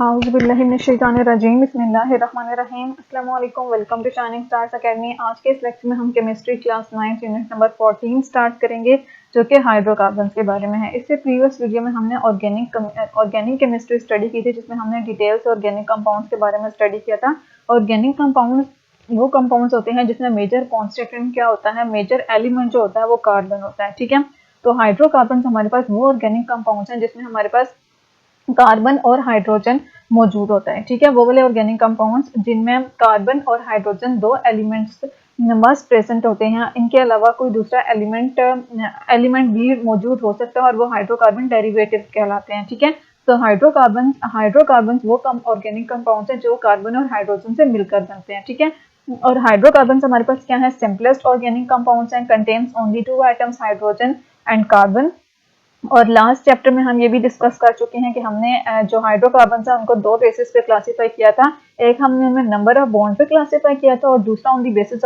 औज़ुबिल्लाहिमिनश्शैतानिर्रजीम बिस्मिल्लाहिर्रहमानिर्रहीम अस्सलाम वालेकुम। Welcome to Shining Stars Academy. आज के इस लेक्चर में हम chemistry class 9 unit number 14 start करेंगे, जो कि हाइड्रोकार्बन्स के बारे में है। इससे प्रीवियस वीडियो में हमने ऑर्गेनिक केमिस्ट्री स्टडी की थी, जिसमें हमने डिटेल से ऑर्गेनिक कंपाउंड्स के बारे में स्टडी किया था। ऑर्गेनिक कंपाउंड्स वो कंपाउंड्स होते हैं जिसमें मेजर कॉन्स्टिट्यूएंट क्या होता है, मेजर एलिमेंट जो होता है वो कार्बन होता है। ठीक है, तो हाइड्रोकार्बन्स हमारे पास वो ऑर्गेनिक कंपाउंड्स हैं जिसमें हमारे पास कार्बन और हाइड्रोजन मौजूद होता है। ठीक है, वो वाले ऑर्गेनिक कंपाउंड्स जिनमें कार्बन और हाइड्रोजन दो एलिमेंट्स मस्ट प्रेजेंट होते हैं। इनके अलावा कोई दूसरा एलिमेंट भी मौजूद हो सकता है और वो हाइड्रोकार्बन डेरिवेटिव कहलाते हैं। ठीक है, तो हाइड्रोकार्बन वो ऑर्गेनिक कंपाउंड्स हैं जो कार्बन और हाइड्रोजन से मिलकर बनते हैं। ठीक है, और हाइड्रोकार्बन हमारे पास क्या है, सिंपलेस्ट ऑर्गेनिक कंपाउंड्स हैं, contains only 2 atoms hydrogen and carbon. और लास्ट चैप्टर में हम ये भी डिस्कस कर चुके हैं कि हमने जो हाइड्रोकार्बन है उनको दो बेसिस पे क्लासिफाई किया था। एक हमने उनमें नंबर ऑफ बॉन्ड पे क्लासिफाई किया था और दूसरा on the basis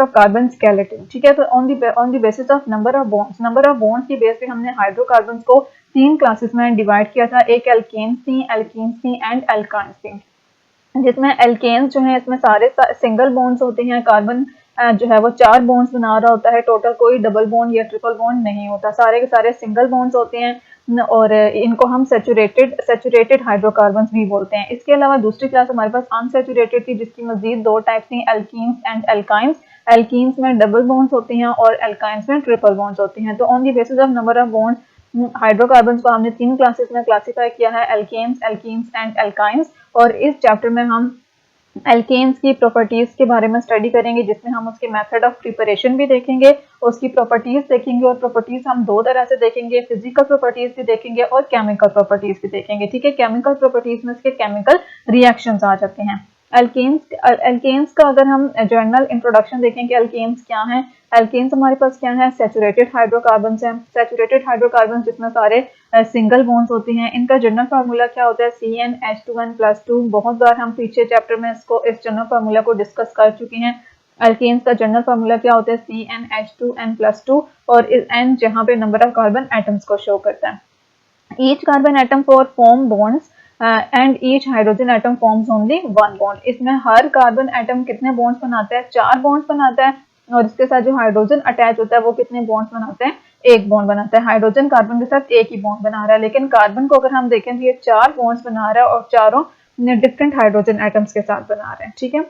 of carbon skeleton. ठीक है, तो on the basis of number of bonds की बेस पे हमने हाइड्रोकार्बन को 3 क्लासेस में डिवाइड किया था। एक एल्केन्स थी एंड एल्काइंस थी, जिसमें एल्केन्स जो है इसमें सारे सिंगल बॉन्ड्स होते हैं। कार्बन जो है वो 4 बॉन्ड्स बना रहा होता है, टोटल कोई डबल बॉन्ड या ट्रिपल बॉन्ड नहीं होता, सारे के सारे सिंगल बॉन्ड्स होते हैं और इनको हम सेचुरेटेड हाइड्रोकार्बन्स भी बोलते हैं। इसके अलावा दूसरी क्लास हमारे पास अनसेचुरेटेड थी, जिसकी मजीद 2 टाइप थी, एल्कीन्स एंड एल्काइंस। एल्कीन्स में डबल बॉन्ड्स होते हैं और एल्काइंस में ट्रिपल बॉन्ड्स होते हैं। तो on the basis of number of bond hydrocarbons को हमने 3 क्लासेस में क्लासिफाई किया है, एल्केन्स, एल्कीन्स एंड एल्काइंस। और इस चैप्टर में हम एल्केन्स की प्रॉपर्टीज के बारे में स्टडी करेंगे, जिसमें हम उसके मेथड ऑफ प्रिपरेशन भी देखेंगे, उसकी प्रॉपर्टीज देखेंगे। और प्रॉपर्टीज हम 2 तरह से देखेंगे, फिजिकल प्रॉपर्टीज भी देखेंगे और केमिकल प्रॉपर्टीज भी देखेंगे। ठीक है, केमिकल प्रॉपर्टीज में इसके केमिकल रिएक्शंस आ जाते हैं। एल्केन्स का अगर हम जनरल इंट्रोडक्शन देखें कि एल्केन्स क्या है, एल्केन्स हमारे पास क्या है, सेचुरेटेड हाइड्रोकार्बन्स हैं। सेचुरेटेड हाइड्रोकार्बन्स जिसमें सारे सिंगल बॉन्ड्स होते हैं। इनका जनरल फार्मूला क्या होता है, CnH2n+2। बहुत बार हम पीछे चैप्टर में इस जनरल फार्मूला को डिस्कस कर चुके हैं। एल्केन्स का जनरल फार्मूला क्या होता है, CnH2n+2, और n जहाँ पे नंबर ऑफ कार्बन एटम्स को शो करता है। Each carbon atom form bonds and each hydrogen atom forms only 1 bond. इसमें हर कार्बन एटम कितने बॉन्ड्स बनाता है, 4 बॉन्ड्स बनाता है। और इसके साथ जो हाइड्रोजन अटैच होता है वो कितने बॉन्ड्स बनाते हैं, 1 बॉन्ड बनाता है। हाइड्रोजन कार्बन के साथ एक ही बॉन्ड बना रहा है, लेकिन कार्बन को अगर हम देखें तो ये 4 बॉन्ड्स बना रहा है और चारों डिफरेंट हाइड्रोजन एटम्स के साथ बना रहे हैं। ठीक है,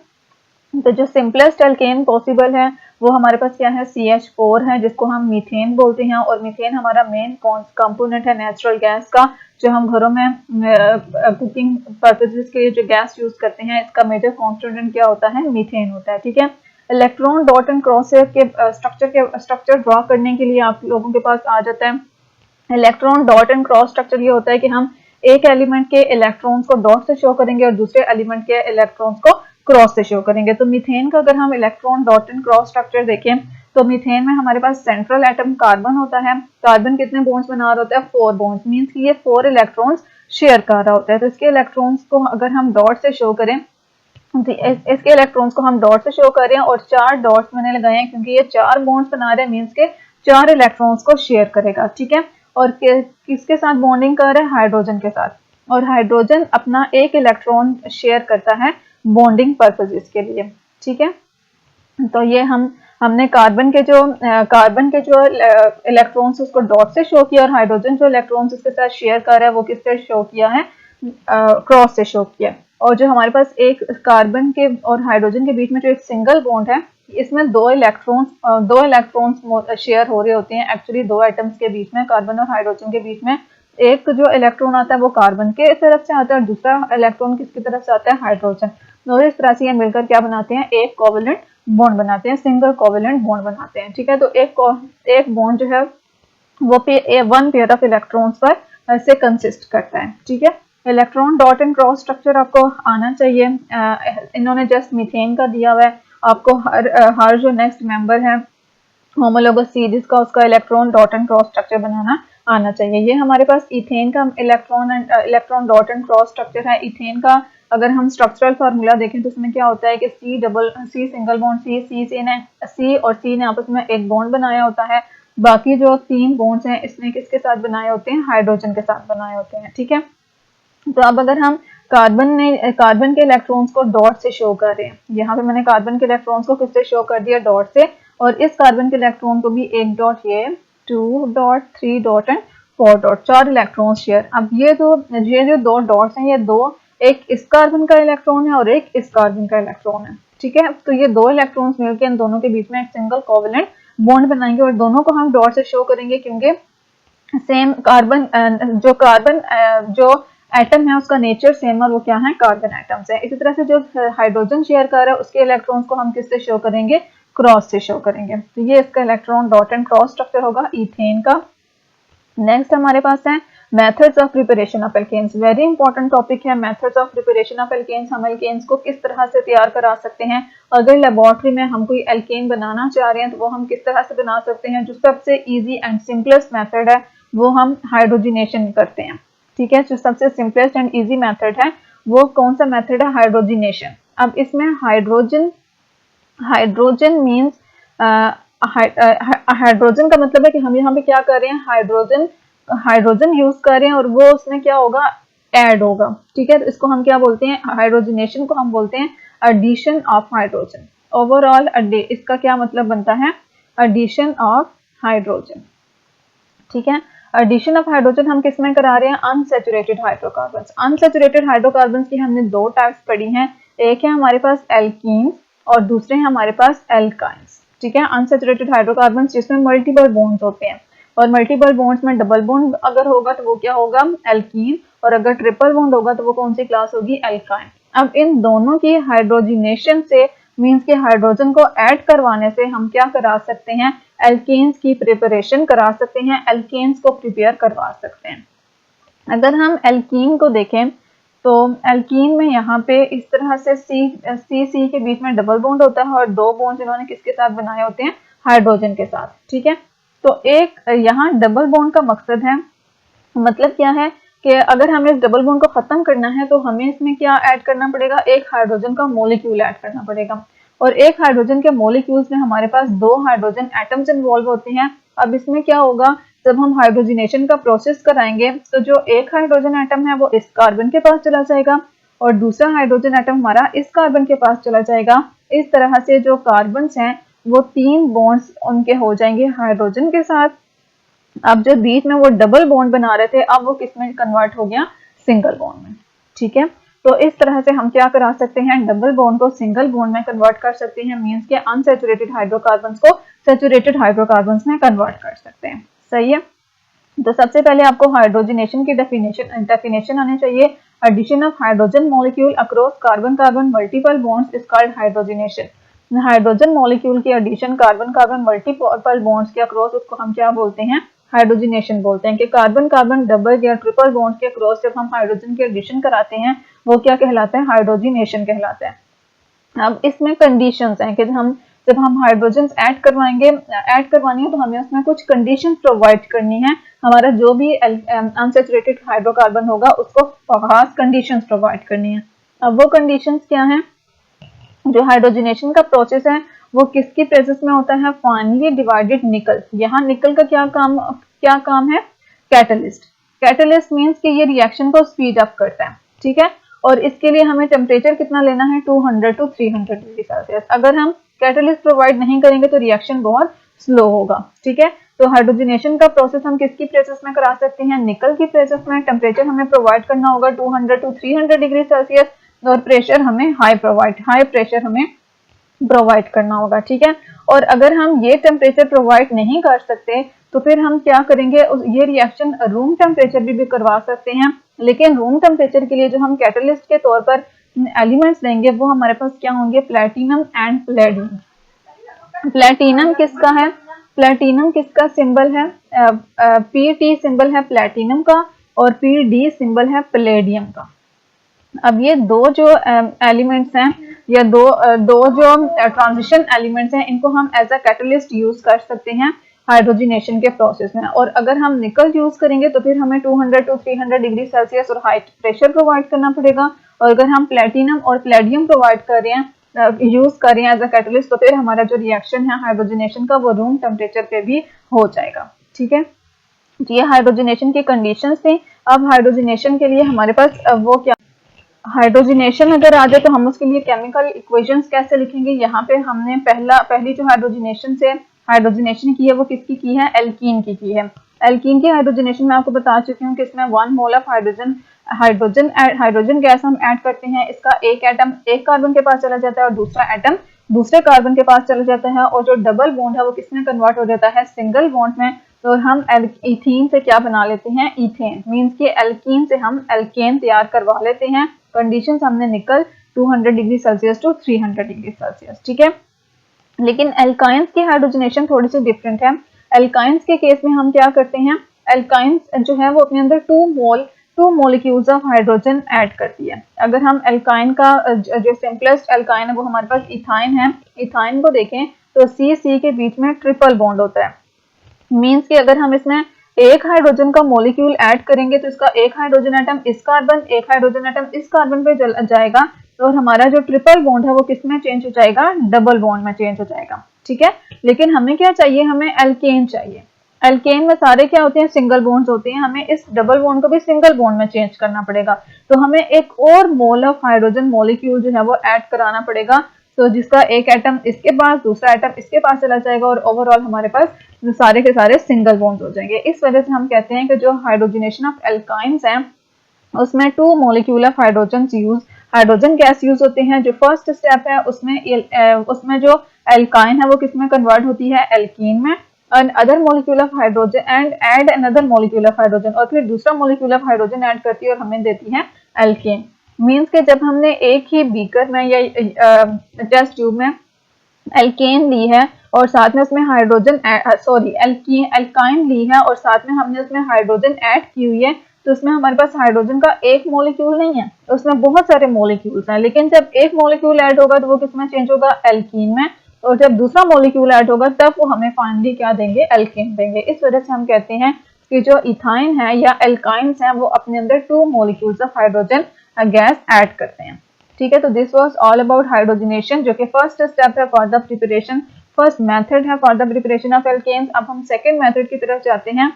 तो जो सिंपलेस्ट एल्केन पॉसिबल है वो हमारे पास क्या है, CH4 है, जिसको हम मीथेन बोलते हैं। और मीथेन हमारा मेन कंपोनेंट है नेचुरल गैस का, जो हम घरों में कुकिंग पर्पसेस के लिए जो गैस यूज करते हैं, इसका मेजर कॉन्स्टिट्यूएंट क्या होता है, मीथेन होता है। ठीक है, इलेक्ट्रॉन डॉट एंड क्रॉस के स्ट्रक्चर ड्रॉ करने के लिए आप लोगों के पास आ जाता है। Electron dot and cross structure ये होता है कि हम एक एलिमेंट के इलेक्ट्रॉन्स को डॉट से शो करेंगे और दूसरे एलिमेंट के इलेक्ट्रॉन्स को क्रॉस से शो करेंगे। तो मीथेन का अगर हम electron dot and cross structure देखें तो मीथेन में हमारे पास सेंट्रल एटम कार्बन होता है। कार्बन कितने बॉन्ड्स बना रहा होता है, 4 बॉन्ड्स, मींस कि ये 4 इलेक्ट्रॉन्स शेयर कर रहा होता है। तो इसके इलेक्ट्रॉन्स को अगर हम डॉट से शो करें, इसके इलेक्ट्रॉन्स को हम डॉट से शो कर रहे हैं और 4 डॉट्स मैंने लगाए हैं क्योंकि ये 4 बॉन्ड्स बना रहे हैं, मींस के 4 इलेक्ट्रॉन्स को शेयर करेगा। ठीक है, और किसके साथ बॉन्डिंग कर रहा है, हाइड्रोजन के साथ। और हाइड्रोजन अपना एक इलेक्ट्रॉन शेयर करता है बॉन्डिंग पर्पसेस के लिए। ठीक है, तो ये हमने कार्बन के जो इलेक्ट्रॉन्स उसको डॉट से शो किया और हाइड्रोजन जो इलेक्ट्रॉन्स उसके साथ शेयर कर रहा है वो किससे शो किया है, क्रॉस से शो किया। और जो हमारे पास एक कार्बन के और हाइड्रोजन के बीच में जो एक सिंगल बॉन्ड है, इसमें 2 इलेक्ट्रॉन्स शेयर हो रहे होते हैं। एक्चुअली 2 एटम्स के बीच में, कार्बन और हाइड्रोजन के बीच में, एक जो इलेक्ट्रॉन आता है वो कार्बन के तरफ से आता है और दूसरा इलेक्ट्रॉन किसकी तरफ से आता है, हाइड्रोजन। और इस तरह से ये मिलकर क्या बनाते हैं, एक कोवेलेंट बॉन्ड बनाते हैं, सिंगल कोवेलेंट बॉन्ड बनाते हैं। ठीक है, तो एक बॉन्ड जो है वो 1 पेयर ऑफ इलेक्ट्रॉन्स पर से कंसिस्ट करता है। ठीक है, electron dot and cross structure आपको आना चाहिए। इन्होंने जस्ट मीथेन का दिया हुआ है, आपको हर जो नेक्स्ट मेंबर है होमोलोगस सीरीज का, उसका electron dot and cross structure बनाना आना चाहिए। ये हमारे पास इथेन का electron dot and cross structure है। इथेन का अगर हम स्ट्रक्चरल फार्मूला देखें तो उसमें क्या होता है कि सी सिंगल बॉन्ड सी और सी ने आपस में एक बॉन्ड बनाया होता है। बाकी जो 3 बॉन्ड्स हैं इसने किसके साथ बनाए होते हैं, हाइड्रोजन के साथ बनाए होते हैं। ठीक है, तो अब अगर हम कार्बन के इलेक्ट्रॉन्स को डॉट से शो कर रहे हैं, यहाँ पे मैंने कार्बन के इलेक्ट्रॉन्स को किससे शो कर दिया, डॉट से, और इस कार्बन के इलेक्ट्रॉन को भी एक डॉट, ये 2 dot, 3 dot and 4 dot, 4 electron share. अब ये जो दो डॉट्स हैं, ये दो, एक इस कार्बन का इलेक्ट्रॉन है और एक इस कार्बन का इलेक्ट्रॉन है, ठीक है। तो ये दो इलेक्ट्रॉन्स मिलकर इन दोनों के बीच में एक सिंगल कोवेलेंट बॉन्ड बनाएंगे और दोनों को हम डॉट से शो करेंगे, क्योंकि सेम कार्बन जो एटम है उसका नेचर सेम है, वो क्या है, कार्बन एटम्स है। इसी तरह से जो हाइड्रोजन शेयर कर रहा है उसके इलेक्ट्रॉन्स को हम किससे शो करेंगे, क्रॉस से शो करेंगे। तो ये इसका electron dot and cross structure होगा इथेन का। नेक्स्ट हमारे पास है methods of preparation of alkanes. Very important topic है methods of preparation of alkanes. हम एल्केन्स को किस तरह से तैयार करा सकते हैं, अगर लेबोरेटरी में हम कोई एल्केन बनाना चाह रहे हैं तो वो हम किस तरह से बना सकते हैं। जो सबसे इजी एंड सिंपलेस्ट मेथड है वो हम हाइड्रोजिनेशन करते हैं, ठीक है। जो सबसे सिंपलेस्ट एंड इजी मेथड है वो कौन सा मेथड है, हाइड्रोजिनेशन। अब इसमें हाइड्रोजन मीन्स हाइड्रोजन का मतलब है कि हम यहाँ पे क्या कर रहे हैं, हाइड्रोजन यूज कर रहे हैं और वो उसमें क्या होगा, ऐड होगा, ठीक है। तो इसको हम क्या बोलते हैं, हाइड्रोजिनेशन को हम बोलते हैं एडिशन ऑफ हाइड्रोजन। ओवरऑल इसका क्या मतलब बनता है, एडिशन ऑफ हाइड्रोजन, ठीक है। एडिशन ऑफ हाइड्रोजन हम किस में करा रहे हैं, अनसैचुरेटेड हाइड्रोकार्बन्स। अनसैचुरेटेड हाइड्रोकार्बन्स की हमने दो टाइप्स पढ़ी हैं, एक है हमारे पास एल्कीन्स और दूसरे हैं हमारे पास एल्काइंस, ठीक है। अनसैचुरेटेड हाइड्रोकार्बन्स जिसमें मल्टीपल बॉन्ड्स होते हैं, और मल्टीपल बॉन्ड्स में डबल बॉन्ड अगर होगा तो वो क्या होगा, एल्कीन, और अगर ट्रिपल बॉन्ड होगा तो वो कौन सी क्लास होगी, एल्काइन। अब इन दोनों की हाइड्रोजिनेशन से मींस के हाइड्रोजन को ऐड करवाने से हम क्या करा सकते हैं, एल्केन्स की प्रिपरेशन करा सकते हैं, एल्केन्स को प्रिपेयर करवा सकते हैं। अगर हम एल्कीन को देखें तो एल्कीन में यहाँ पे इस तरह से सी के बीच में डबल बॉन्ड होता है और दो बॉन्ड इन्होंने किसके साथ बनाए होते हैं, हाइड्रोजन के साथ, ठीक है। तो एक यहाँ डबल बॉन्ड का मकसद है, मतलब क्या है कि अगर हमें इस डबल बॉन्ड को खत्म करना है तो हमें इसमें क्या ऐड करना पड़ेगा, एक हाइड्रोजन का मॉलिक्यूल ऐड करना पड़ेगा, और एक हाइड्रोजन के मॉलिक्यूल्स में हमारे पास दो हाइड्रोजन एटम्स इन्वॉल्व होते हैं। अब इसमें क्या होगा, जब हम हाइड्रोजिनेशन का प्रोसेस कराएंगे तो जो एक हाइड्रोजन एटम है वो इस कार्बन के पास चला जाएगा और दूसरा हाइड्रोजन एटम हमारा इस कार्बन के पास चला जाएगा। इस तरह से जो कार्बन्स हैं वो तीन बॉन्ड्स उनके हो जाएंगे हाइड्रोजन के साथ। अब जो बीच में वो डबल बॉन्ड बना रहे थे अब वो किसमें कन्वर्ट हो गया, सिंगल बॉन्ड में, ठीक है। तो इस तरह से हम क्या करा सकते हैं, डबल बॉन्ड को सिंगल बॉन्ड में कन्वर्ट कर सकते हैं, मींस के अनसैचुरेटेड हाइड्रोकार्बन्स को सैचुरेटेड हाइड्रोकार्बन्स में कन्वर्ट कर सकते हैं, सही है। तो सबसे पहले आपको हाइड्रोजिनेशन की डेफिनेशन आनी चाहिए। Addition of hydrogen molecule across carbon carbon multiple bonds is called hydrogenation. Hydrogen molecule की addition carbon carbon multiple bonds के अक्रॉस, उसको हम क्या बोलते हैं, हाइड्रोजिनेशन बोलते हैं। कि कार्बन कार्बन डबल या ट्रिपल बॉन्ड्स के अक्रॉस जब हम हाइड्रोजन की एडिशन कराते हैं वो क्या कहलाता है, हाइड्रोजिनेशन कहलाता है। अब इसमें कंडीशंस हैं कि जब हम हाइड्रोजन ऐड करवानी है तो हमें उसमें कुछ कंडीशंस प्रोवाइड करनी है। हमारा जो भी अनसैचुरेटेड हाइड्रोकार्बन होगा उसको खास कंडीशंस प्रोवाइड करनी है। अब वो कंडीशंस क्या हैं, जो हाइड्रोजिनेशन का प्रोसेस है वो किसकी प्रेजेंस में होता है, फाइनली डिवाइडेड निकल। यहाँ निकल का क्या काम है, कैटलिस्ट। कैटलिस्ट मींस कि ये रिएक्शन को स्पीड अप करता है, ठीक है। और इसके लिए हमें टेम्परेचर कितना लेना है, 200 to 300 डिग्री सेल्सियस। अगर हम कैटलिस्ट प्रोवाइड नहीं करेंगे तो रिएक्शन बहुत स्लो होगा, ठीक है। तो हाइड्रोजिनेशन का प्रोसेस हम किसकी प्रेजेंस में करा सकते हैं, निकल की प्रेजेंस में। टेम्परेचर हमें प्रोवाइड करना होगा 200 to 300 डिग्री सेल्सियस और प्रेशर हमें हाई प्रेशर हमें प्रोवाइड करना होगा, ठीक है। और अगर हम ये टेम्परेचर प्रोवाइड नहीं कर सकते तो फिर हम क्या करेंगे, ये रिएक्शन रूम टेम्परेचर भी करवा सकते हैं, लेकिन रूम टेम्परेचर के लिए जो हम कैटलिस्ट के तौर पर एलिमेंट्स लेंगे वो हमारे पास क्या होंगे, प्लेटिनम एंड प्लेडियम। प्लेटिनम किसका है, प्लेटिनम किसका सिंबल है, Pt सिंबल है प्लेटिनम का और Pd सिंबल है प्लेडियम का। अब ये दो जो एलिमेंट्स हैं या दो जो ट्रांजिशन एलिमेंट्स हैं इनको हम एज अ कैटलिस्ट यूज कर सकते हैं हाइड्रोजिनेशन के प्रोसेस में। और अगर हम निकल यूज करेंगे तो फिर हमें 200 to 300 डिग्री सेल्सियस और हाई प्रेशर प्रोवाइड करना पड़ेगा। और अगर हम प्लेटिनम और प्लेडियम प्रोवाइड कर रहे हैं, यूज कर रहे हैं एज अ कैटलिस्ट, तो फिर हमारा जो रिएक्शन है हाइड्रोजिनेशन का वो रूम टेम्परेचर पे भी हो जाएगा, ठीक है। तो ये हाइड्रोजनेशन की कंडीशंस थी। अब हाइड्रोजनेशन के लिए हमारे पास वो क्या, हाइड्रोजनेशन अगर आ जाए तो हम उसके लिए केमिकल इक्वेशंस कैसे लिखेंगे। यहाँ पे हमने पहली जो हाइड्रोजनेशन से हाइड्रोजनेशन की है वो किसकी की है, एल्कीन की है। एल्कीन की हाइड्रोजनेशन मैं आपको बता चुकी हूँ कि इसमें 1 mole of hydrogen hydrogen gas हम ऐड करते हैं। इसका एक एटम एक कार्बन के पास चला जाता है और दूसरा एटम दूसरे कार्बन के पास चला जाता है, और जो डबल बॉन्ड है वो किसमें कन्वर्ट हो जाता है, सिंगल बॉन्ड में। तो हम इथीन से क्या बना लेते हैं, इथेन। मींस कि एल्कीन से हम एल्केन तैयार करवा लेते हैं। कंडीशंस हमने nickel 200 degree Celsius to 300 degree Celsius, ठीक है। लेकिन एल्काइंस की हाइड्रोजनेशन थोड़ी सी डिफरेंट है। एल्काइंस के केस में हम क्या करते हैं, एल्काइंस जो है वो अपने अंदर 2 मोलिक्यूल्स ऑफ हाइड्रोजन ऐड करती है। अगर हम एल्काइन का जो सिंपलेस्ट एल्काइन है वो हमारे पास इथाइन है। इथाइन को देखें तो सी के बीच में ट्रिपल बॉन्ड होता है। मींस कि अगर हम इसमें एक हाइड्रोजन का मॉलिक्यूल ऐड करेंगे तो इसका एक हाइड्रोजन एटम इस कार्बन, एक हाइड्रोजन एटम इस कार्बन पे जाएगा, और हमारा जो ट्रिपल बॉन्ड है वो किसमें चेंज हो जाएगा, डबल बॉन्ड में चेंज हो जाएगा, ठीक है। लेकिन हमें क्या चाहिए, हमें एल्केन चाहिए। एल्केन में सारे क्या होते हैं, सिंगल बॉन्ड्स होते हैं। हमें इस डबल बॉन्ड को भी सिंगल बॉन्ड में चेंज करना पड़ेगा। तो हमें एक और मोल ऑफ हाइड्रोजन मॉलिक्यूल जो है वो ऐड कराना पड़ेगा। तो जिसका एक एटम इसके पास, दूसरा एटम इसके पास चला जाएगा, और ओवरऑल हमारे पास सारे के सारे सिंगल बॉन्ड हो जाएंगे। इस वजह से हम कहते हैं कि जो हाइड्रोजनेशन ऑफ एल्काइंस हैं उसमें 2 molecule of hydrogen gas use होते हैं। जो फर्स्ट स्टेप है उसमें जो एल्काइन है वो किसमें कन्वर्ट होती है, एल्कीन में। Other molecule of hydrogen and add another molecule of hydrogen, और फिर दूसरा मोलिक्यूल ऑफ हाइड्रोजन ऐड करती है और हमें देती है एल्केन। मीन्स के जब हमने एक ही बीकर में या टेस्ट ट्यूब में एल्केन ली है और साथ में उसमें हाइड्रोजन एल्काइन ली है और साथ में हमने उसमें हाइड्रोजन ऐड की हुई है, तो उसमें हमारे पास हाइड्रोजन का एक मॉलिक्यूल नहीं है, उसमें बहुत सारे मॉलिक्यूल्स हैं। लेकिन जब एक मॉलिक्यूल ऐड होगा तो वो किसमें चेंज होगा, एल्कीन में, और जब दूसरा मॉलिक्यूल ऐड होगा तब वो हमें फाइनली क्या देंगे, एल्केन देंगे। इस वजह से हम कहते हैं कि जो इथाइन है या एल्काइंस हैं वो अपने अंदर 2 molecules of hydrogen gas add करते हैं, ठीक है। तो this was all about hydrogenation, जो कि फर्स्ट स्टेप है for the preparation, first method है for the preparation of alkanes. अब हम सेकंड मेथड की तरफ जाते हैं।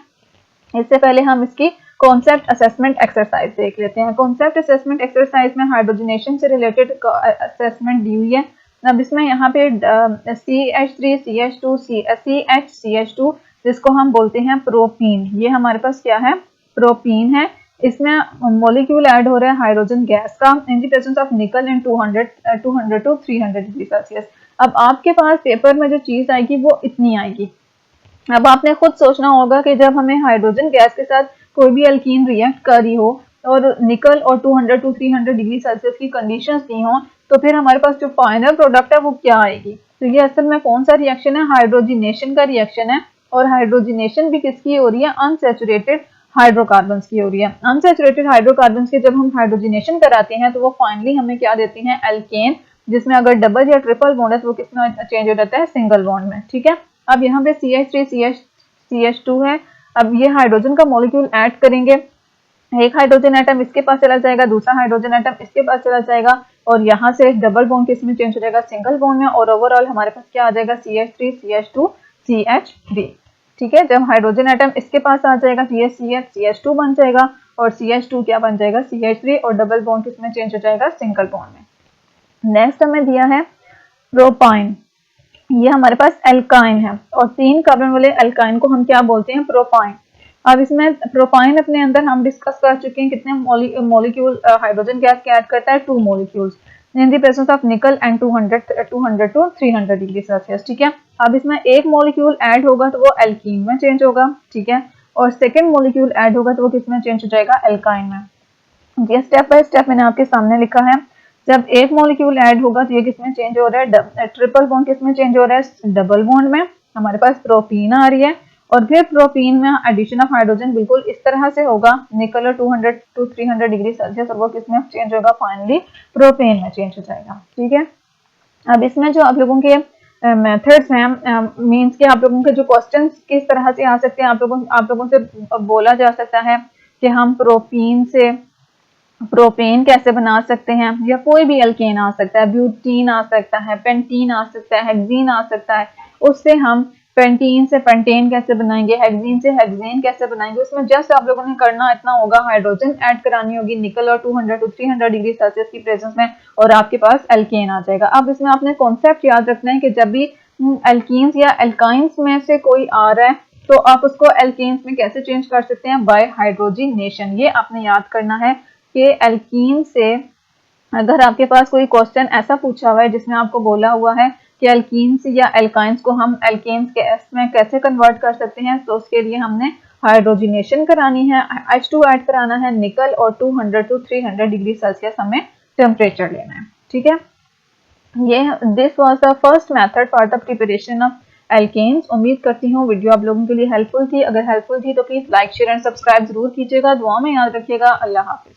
इससे पहले हम इसकी कॉन्सेप्ट असेसमेंट एक्सरसाइज देख लेते हैं। कॉन्सेप्ट असेसमेंट एक्सरसाइज में हाइड्रोजनेशन से रिलेटेड असेसमेंट दी हुई है। अब इसमें यहाँ पे CH3CH2 CHCH2 जिसको हम बोलते हैं प्रोपीन, ये हमारे पास क्या है, प्रोपीन है। इसमें मॉलिक्यूल ऐड हो रहा है हाइड्रोजन गैस का इन द प्रेजेंस ऑफ निकल इन 200 टू 300 डिग्री सेल्सियस। अब आपके पास पेपर में जो चीज आएगी वो इतनी आएगी। अब आपने खुद सोचना होगा कि जब हमें हाइड्रोजन गैस के साथ कोई भी अल्कीन रिएक्ट कर रही हो और निकल और 200 टू 300 डिग्री सेल्सियस की कंडीशंस दी हो, तो फिर हमारे पास जो फाइनल प्रोडक्ट है वो क्या आएगी। तो ये असल में कौन सा रिएक्शन है, हाइड्रोजिनेशन का रिएक्शन है। और हाइड्रोजिनेशन भी किसकी हो रही है, अनसैचुरेटेड हाइड्रोकार्बन्स की हो रही है। अनसैचुरेटेड हाइड्रोकार्बन्स के जब हम हाइड्रोजिनेशन कराते हैं तो वो फाइनली हमें क्या देते हैं, एल्केन, जिसमें अगर डबल या ट्रिपल बॉन्ड है तो वो किसमें चेंज हो जाता है, सिंगल बॉन्ड में, ठीक है। अब यहाँ पे CH3CH2 है। अब ये हाइड्रोजन का मॉलिक्यूल ऐड करेंगे, एक हाइड्रोजन एटम इसके पास चला जाएगा, दूसरा हाइड्रोजन एटम इसके पास चला जाएगा, और यहाँ से डबल बॉन्ड किसमें चेंज हो जाएगा, सिंगल बॉन्ड में, और ओवरऑल हमारे पास क्या आ जाएगा, CH3CH2 CH3, ठीक है। जब हाइड्रोजन एटम इसके पास आ जाएगा तो ये CH2 बन जाएगा, और CH2 क्या बन जाएगा, CH3, और डबल बॉन्ड किसमें चेंज हो जाएगा, सिंगल बॉन्ड में। नेक्स्ट हमें दिया है प्रोपाइन, ये हमारे पास एल्काइन है, और 3 कार्बन वाले एल्काइन को हम क्या बोलते हैं, प्रोपाइन। अब इसमें प्रोपाइन अपने अंदर हम डिस्कस कर चुके हैं कितने मॉलिक्यूल हाइड्रोजन गैस के ऐड करता है, 2 molecules in the presence of nickel and 200 to 300 degree Celsius, ठीक है। अब इसमें एक मॉलिक्यूल ऐड होगा तो वो एल्कीन में चेंज होगा, ठीक है, और सेकेंड मॉलिक्यूल ऐड होगा तो वो किसमें चेंज हो जाएगा, एल्काइन में। ये स्टेप बाय स्टेप मैंने आपके सामने लिखा है। जब एक मॉलिक्यूल ऐड होगा तो ये किसमें चेंज हो रहा है, ट्रिपल बॉन्ड किसमें चेंज हो रहा है, डबल बॉन्ड में। हमारे पास प्रोपीन आ रही है, और फिर प्रोपीन में एडिशन ऑफ हाइड्रोजन बिल्कुल इस तरह से होगा, निकल 200 टू 300 डिग्री सेल्सियस, और वो किसमें चेंज होगा, फाइनली प्रोपेन में चेंज हो जाएगा, ठीक है। अब इसमें जो आप लोगों के मेथड्स हैं, मींस के आप लोगों के जो क्वेश्चंस किस तरह से आ सकते हैं, आप लोगों से बोला जा सकता है कि हम प्रोपीन से प्रोपेन कैसे बना सकते हैं, या कोई भी अल्केन आ सकता है, ब्यूटीन आ सकता है, पेंटीन आ सकता है, हेक्सीन आ सकता है, उससे हम पेंटीन से पेंटेन कैसे बनाएंगे, हेक्सेन से हेक्सेन कैसे बनाएंगे। उसमें जस्ट आप लोगों ने करना इतना होगा, हाइड्रोजन ऐड करानी होगी निकल और 200 to 300 डिग्री सेल्सियस की प्रेजेंस में, और आपके पास एल्केन आ जाएगा। अब इसमें आपने कॉन्सेप्ट याद रखना है कि जब भी एल्कीन्स या एल्काइंस में से कोई आ रहा है तो आप उसको एल्केन्स में कैसे चेंज कर सकते हैं, बाय हाइड्रोजिनेशन। ये आपने याद करना है कि एल्कीन से अगर आपके पास कोई क्वेश्चन ऐसा पूछा हुआ है जिसमें आपको बोला हुआ है कि एल्कीन्स या एल्काइंस को हम एल्केन्स के एस में कैसे कन्वर्ट कर सकते हैं, तो उसके लिए हमने हाइड्रोजिनेशन करानी है, H2 ऐड कराना है निकल, और 200 to 300 डिग्री सेल्सियस हमें टेम्परेचर लेना है। ठीक है, ये this was the first method for the preparation of alkanes. उम्मीद करती हूँ वीडियो आप लोगों के लिए हेल्पफुल थी। अगर हेल्पफुल थी तो please like share and subscribe जरूर कीजिएगा। दुआ में याद रखिएगा। अल्लाह हाफिज।